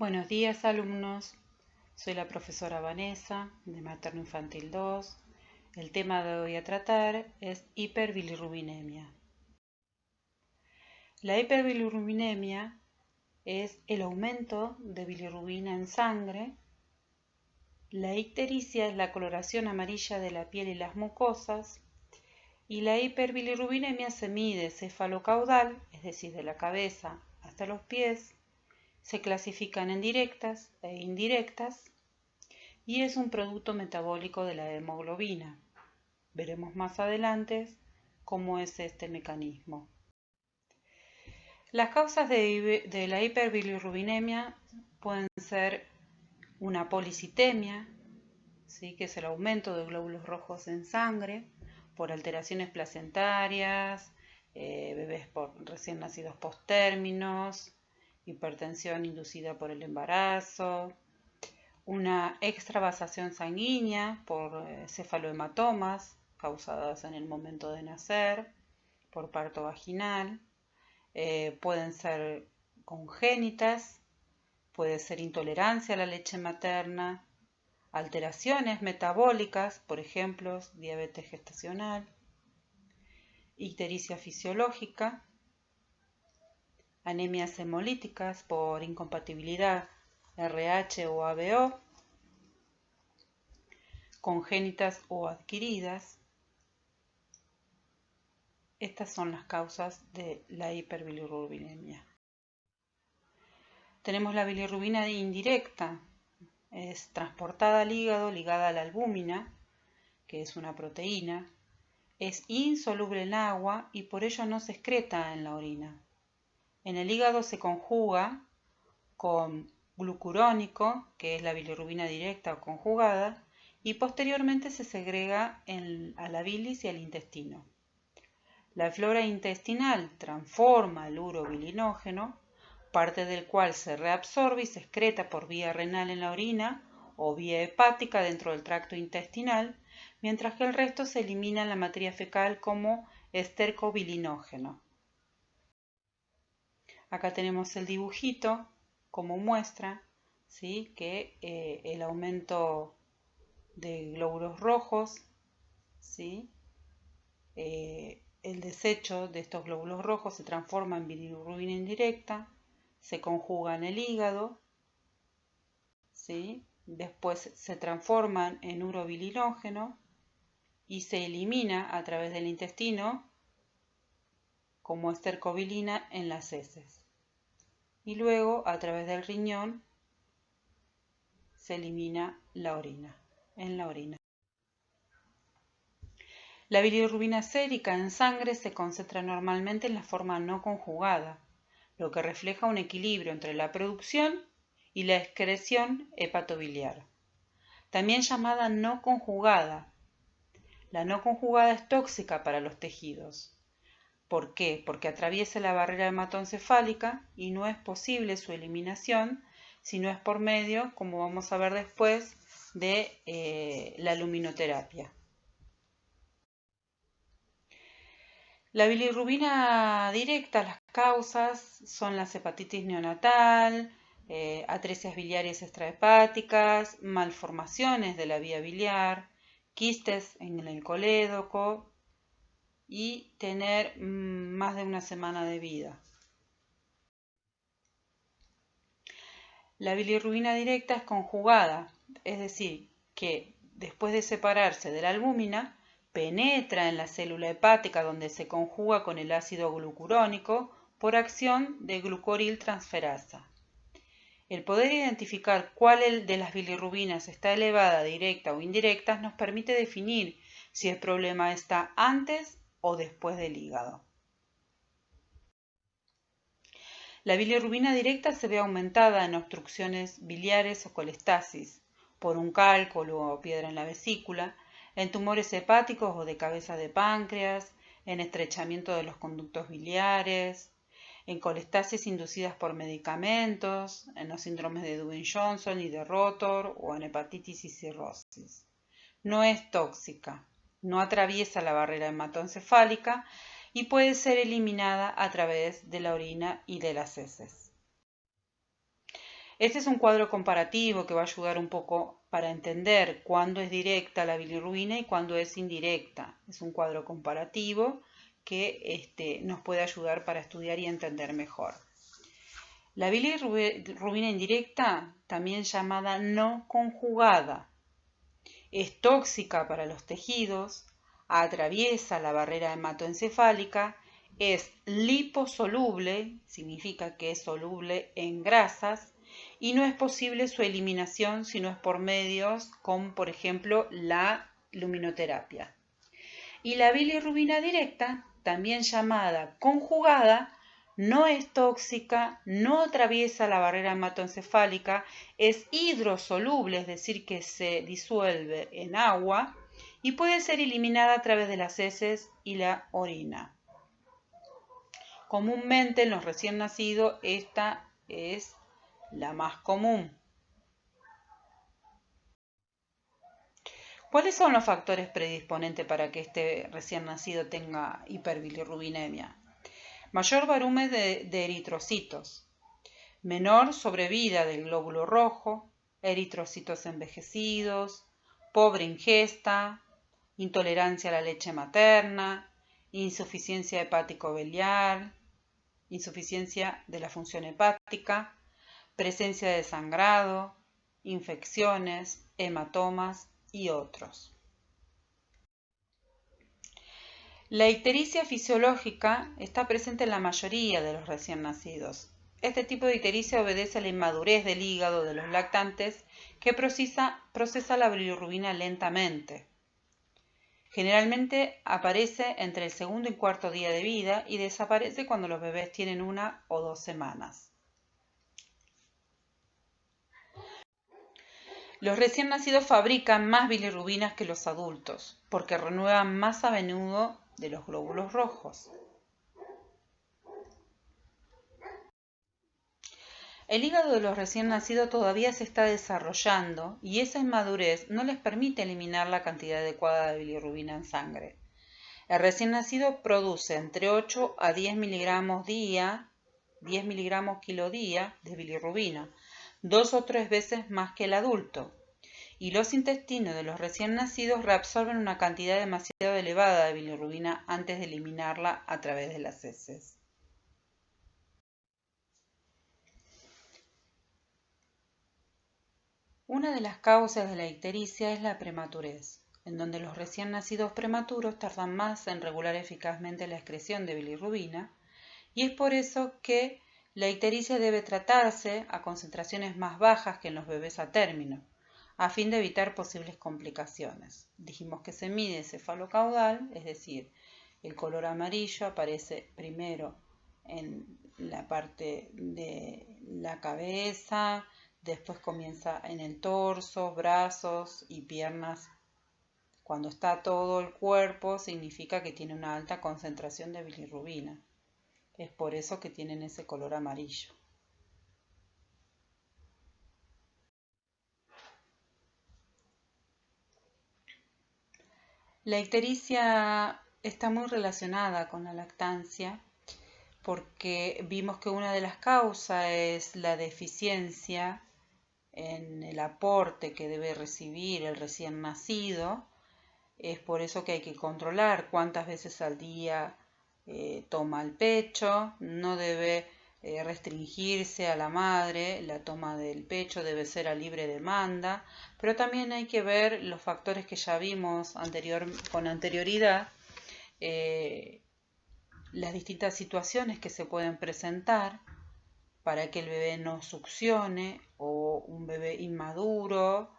Buenos días, alumnos. Soy la profesora Vanessa de Materno Infantil 2. El tema de hoy a tratar es hiperbilirrubinemia. La hiperbilirrubinemia es el aumento de bilirrubina en sangre. La ictericia es la coloración amarilla de la piel y las mucosas. Y la hiperbilirrubinemia se mide cefalocaudal, es decir, de la cabeza hasta los pies. Se clasifican en directas e indirectas y es un producto metabólico de la hemoglobina. Veremos más adelante cómo es este mecanismo. Las causas de la hiperbilirrubinemia pueden ser una policitemia, ¿sí? Que es el aumento de glóbulos rojos en sangre por alteraciones placentarias, bebés recién nacidos posttérminos, hipertensión inducida por el embarazo, una extravasación sanguínea por cefalohematomas causadas en el momento de nacer, por parto vaginal, pueden ser congénitas, puede ser intolerancia a la leche materna, alteraciones metabólicas, por ejemplo, diabetes gestacional, ictericia fisiológica, anemias hemolíticas por incompatibilidad RH o ABO, congénitas o adquiridas. Estas son las causas de la hiperbilirrubinemia. Tenemos la bilirrubina indirecta, es transportada al hígado ligada a la albúmina, que es una proteína, es insoluble en agua y por ello no se excreta en la orina. En el hígado se conjuga con glucurónico, que es la bilirrubina directa o conjugada, y posteriormente se segrega a la bilis y al intestino. La flora intestinal transforma el urobilinógeno, parte del cual se reabsorbe y se excreta por vía renal en la orina o vía hepática dentro del tracto intestinal, mientras que el resto se elimina en la materia fecal como estercobilinógeno. Acá tenemos el dibujito como muestra, ¿sí? Que el aumento de glóbulos rojos, ¿sí? El desecho de estos glóbulos rojos se transforma en bilirrubina indirecta, se conjuga en el hígado, ¿sí? Después se transforman en urobilinógeno y se elimina a través del intestino como estercobilina en las heces. Y luego a través del riñón se elimina en la orina. La bilirrubina sérica en sangre se concentra normalmente en la forma no conjugada, lo que refleja un equilibrio entre la producción y la excreción hepatobiliar. También llamada no conjugada. La no conjugada es tóxica para los tejidos. ¿Por qué? Porque atraviesa la barrera hematoencefálica y no es posible su eliminación si no es por medio, como vamos a ver después, de la luminoterapia. La bilirrubina directa, las causas son la hepatitis neonatal, atresias biliares extrahepáticas, malformaciones de la vía biliar, quistes en el colédoco y tener más de una semana de vida. La bilirrubina directa es conjugada, es decir, que después de separarse de la albúmina, penetra en la célula hepática donde se conjuga con el ácido glucurónico por acción de glucoriltransferasa. El poder identificar cuál de las bilirrubinas está elevada, directa o indirecta, nos permite definir si el problema está antes o después del hígado. La bilirrubina directa se ve aumentada en obstrucciones biliares o colestasis, por un cálculo o piedra en la vesícula, en tumores hepáticos o de cabeza de páncreas, en estrechamiento de los conductos biliares, en colestasis inducidas por medicamentos, en los síndromes de Dubin-Johnson y de Rotor o en hepatitis y cirrosis. No es tóxica, no atraviesa la barrera hematoencefálica y puede ser eliminada a través de la orina y de las heces. Este es un cuadro comparativo que va a ayudar un poco para entender cuándo es directa la bilirrubina y cuándo es indirecta. Es un cuadro comparativo que nos puede ayudar para estudiar y entender mejor. La bilirrubina indirecta, también llamada no conjugada, es tóxica para los tejidos, atraviesa la barrera hematoencefálica, es liposoluble, significa que es soluble en grasas, y no es posible su eliminación si no es por medios como, por ejemplo, la luminoterapia. Y la bilirrubina directa, también llamada conjugada, no es tóxica, no atraviesa la barrera hematoencefálica, es hidrosoluble, es decir, que se disuelve en agua y puede ser eliminada a través de las heces y la orina. Comúnmente en los recién nacidos esta es la más común. ¿Cuáles son los factores predisponentes para que este recién nacido tenga hiperbilirrubinemia? Mayor volumen de eritrocitos, menor sobrevida del glóbulo rojo, eritrocitos envejecidos, pobre ingesta, intolerancia a la leche materna, insuficiencia hepático-biliar, insuficiencia de la función hepática, presencia de sangrado, infecciones, hematomas y otros. La ictericia fisiológica está presente en la mayoría de los recién nacidos. Este tipo de ictericia obedece a la inmadurez del hígado de los lactantes que procesa la bilirrubina lentamente. Generalmente aparece entre el segundo y cuarto día de vida y desaparece cuando los bebés tienen 1 o 2 semanas. Los recién nacidos fabrican más bilirrubinas que los adultos, porque renuevan más a menudo de los glóbulos rojos. El hígado de los recién nacidos todavía se está desarrollando y esa inmadurez no les permite eliminar la cantidad adecuada de bilirrubina en sangre. El recién nacido produce entre 8 a 10 miligramos kilo día de bilirrubina, 2 o 3 veces más que el adulto. Y los intestinos de los recién nacidos reabsorben una cantidad demasiado elevada de bilirrubina antes de eliminarla a través de las heces. Una de las causas de la ictericia es la prematurez, en donde los recién nacidos prematuros tardan más en regular eficazmente la excreción de bilirrubina, y es por eso que la ictericia debe tratarse a concentraciones más bajas que en los bebés a término, a fin de evitar posibles complicaciones. Dijimos que se mide cefalocaudal, es decir, el color amarillo aparece primero en la parte de la cabeza, después comienza en el torso, brazos y piernas. Cuando está todo el cuerpo significa que tiene una alta concentración de bilirrubina. Es por eso que tienen ese color amarillo. La ictericia está muy relacionada con la lactancia porque vimos que una de las causas es la deficiencia en el aporte que debe recibir el recién nacido. Es por eso que hay que controlar cuántas veces al día toma el pecho. No debe restringirse a la madre, la toma del pecho debe ser a libre demanda, pero también hay que ver los factores que ya vimos con anterioridad, las distintas situaciones que se pueden presentar para que el bebé no succione, o un bebé inmaduro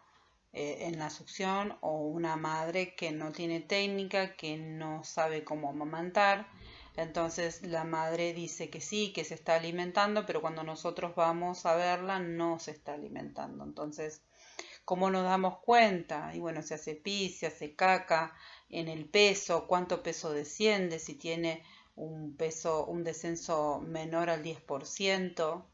en la succión, o una madre que no tiene técnica, que no sabe cómo amamantar. Entonces la madre dice que sí, que se está alimentando, pero cuando nosotros vamos a verla no se está alimentando. Entonces, ¿cómo nos damos cuenta? Y bueno, se hace pis, se hace caca, en el peso, cuánto peso desciende, si tiene un descenso menor al 10%.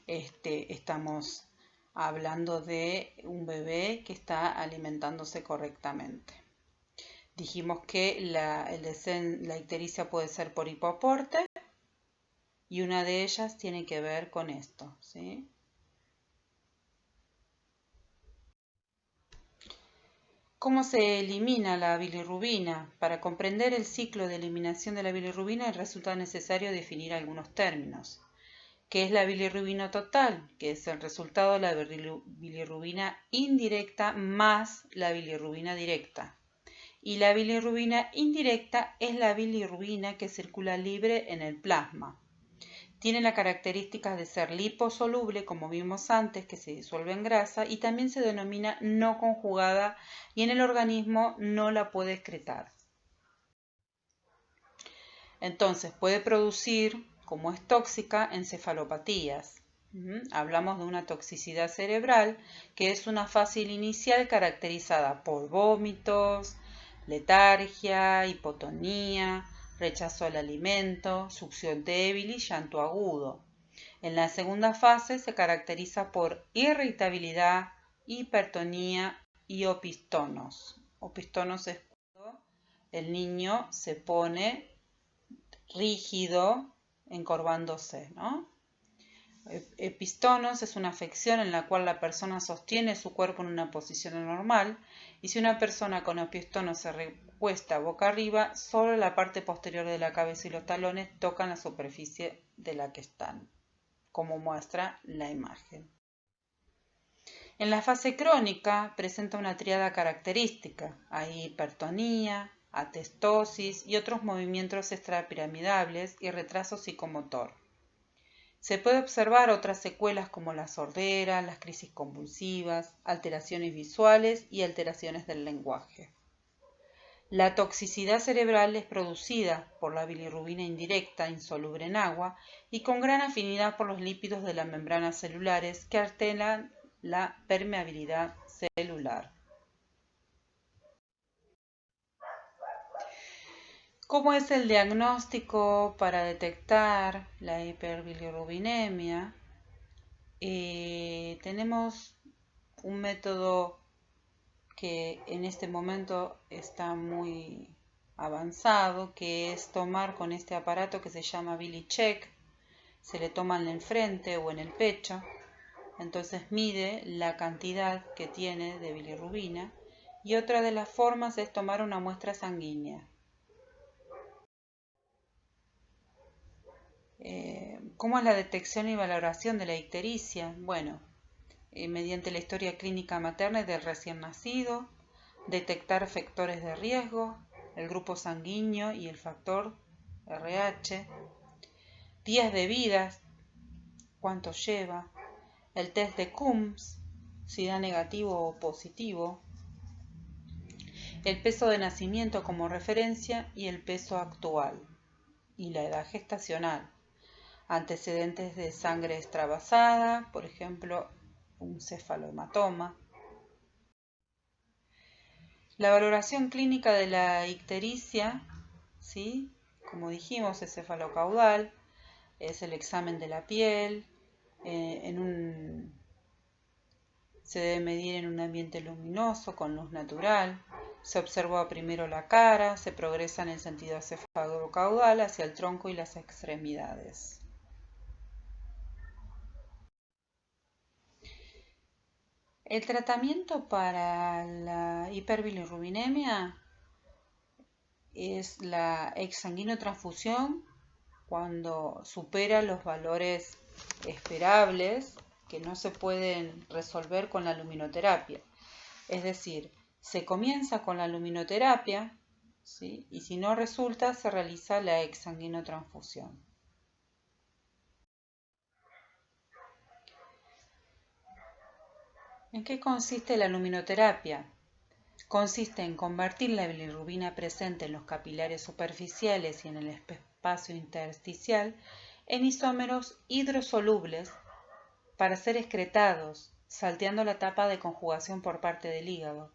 Estamos hablando de un bebé que está alimentándose correctamente. Dijimos que la ictericia puede ser por hipoaporte, y una de ellas tiene que ver con esto, ¿sí? ¿Cómo se elimina la bilirrubina? Para comprender el ciclo de eliminación de la bilirrubina resulta necesario definir algunos términos. ¿Qué es la bilirrubina total? Que es el resultado de la bilirrubina indirecta más la bilirrubina directa. Y la bilirrubina indirecta es la bilirrubina que circula libre en el plasma. Tiene la característica de ser liposoluble, como vimos antes, que se disuelve en grasa, y también se denomina no conjugada y en el organismo no la puede excretar. Entonces puede producir, como es tóxica, encefalopatías. Hablamos de una toxicidad cerebral, que es una fase inicial caracterizada por vómitos, letargia, hipotonía, rechazo al alimento, succión débil y llanto agudo. En la segunda fase se caracteriza por irritabilidad, hipertonía y opistonos. Opistonos es cuando el niño se pone rígido, encorvándose, ¿no? Epistonos es una afección en la cual la persona sostiene su cuerpo en una posición anormal, y si una persona con epistonos se recuesta boca arriba, solo la parte posterior de la cabeza y los talones tocan la superficie de la que están, como muestra la imagen. En la fase crónica presenta una tríada característica. Hay hipertonía, atelectasis y otros movimientos extrapiramidales y retraso psicomotor. Se puede observar otras secuelas como la sordera, las crisis convulsivas, alteraciones visuales y alteraciones del lenguaje. La toxicidad cerebral es producida por la bilirrubina indirecta insoluble en agua y con gran afinidad por los lípidos de las membranas celulares que alteran la permeabilidad celular. ¿Cómo es el diagnóstico para detectar la hiperbilirrubinemia? Tenemos un método que en este momento está muy avanzado, que es tomar con este aparato que se llama BiliCheck. Se le toma en el frente o en el pecho, entonces mide la cantidad que tiene de bilirrubina, y otra de las formas es tomar una muestra sanguínea. ¿Cómo es la detección y valoración de la ictericia? Bueno, mediante la historia clínica materna y del recién nacido, detectar factores de riesgo, el grupo sanguíneo y el factor RH, días de vida, cuánto lleva, el test de Coombs, si da negativo o positivo, el peso de nacimiento como referencia y el peso actual, y la edad gestacional. Antecedentes de sangre extravasada, por ejemplo, un cefalohematoma. La valoración clínica de la ictericia, ¿sí? Como dijimos, es cefalocaudal, es el examen de la piel, se debe medir en un ambiente luminoso, con luz natural. Se observa primero la cara, se progresa en el sentido cefalocaudal hacia el tronco y las extremidades. El tratamiento para la hiperbilirrubinemia es la exsanguinotransfusión cuando supera los valores esperables que no se pueden resolver con la luminoterapia. Es decir, se comienza con la luminoterapia, ¿sí? Y si no resulta, se realiza la exsanguinotransfusión. ¿En qué consiste la luminoterapia? Consiste en convertir la bilirrubina presente en los capilares superficiales y en el espacio intersticial en isómeros hidrosolubles para ser excretados, salteando la etapa de conjugación por parte del hígado,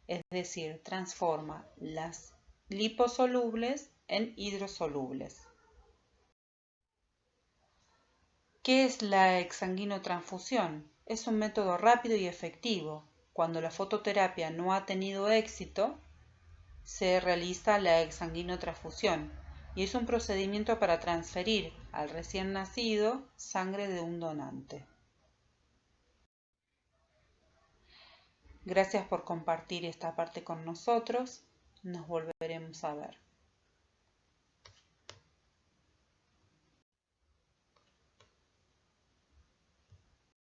es decir, transforma las liposolubles en hidrosolubles. ¿Qué es la exsanguinotransfusión? Es un método rápido y efectivo. Cuando la fototerapia no ha tenido éxito, se realiza la exsanguinotransfusión. y es un procedimiento para transferir al recién nacido sangre de un donante. Gracias por compartir esta parte con nosotros. Nos volveremos a ver.